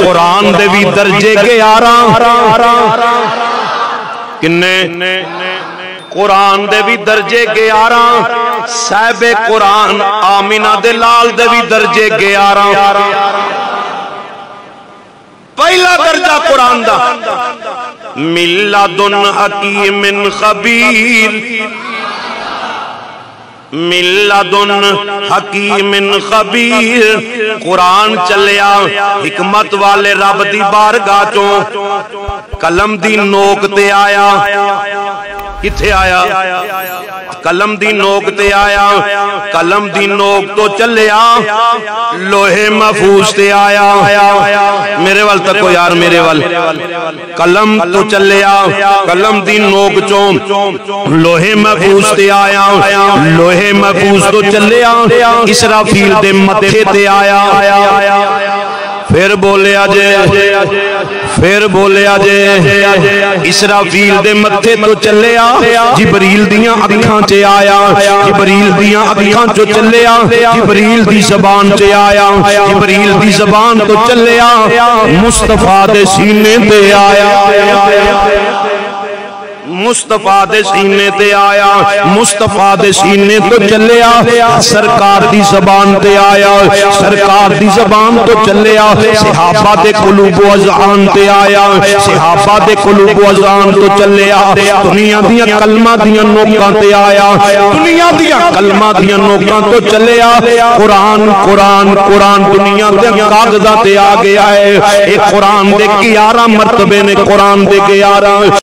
قرآن دے بھی درجے 11 کنے قرآن دے بھی درجے 11 صاحب قرآن آمینہ دے لال دے بھی درجے 11 پہلا درجہ قرآن دا ملدن حکیم خبیر ملدن حکیم خبیر قرآن چلیا حکمت والے رب دی بارگاہ چوں قلم دی نوک تے آیا کتھے آیا قلم دی نوک تے آیا قلم دی نوک تو چلیا لوہے محفوظ تے آیا میرے وال تک کو یار میرے وال قلم تو چلیا قلم دی نوک چوں لوہے محفوظ تے آیا لوہے محفوظ تو چلیا اسرافیل دے متھے تے آیا پھر بولیا جے اسرافیل دے متھے تو چلیا جبریل دیاں اکھاں چے آیا جبریل دیاں اکھاں چو چلیا جبریل دی زبان چے آیا جبریل دی زبان تو چلیا مصطفیٰ دے سینے تے آیا مصطفیٰ دے سینے تے آیا مصطفیٰ دے سینے تو چلیا سرکار دی زبان تے آیا سرکار دی زبان تو چلیا صحابہ دے قلوب و اذہان تے آیا صحابہ دے قلوب و اذہان تو چلیا دنیا دیاں کلمہ دیاں نوکاں تے آیا دنیا دیاں کلمہ دیاں نوکاں تو چلیا قرآن قرآن قرآن دنیا دیاں کاغذات تے آ گیا ہے ایک قرآن دے 11 مرتبے نے قرآن دے 11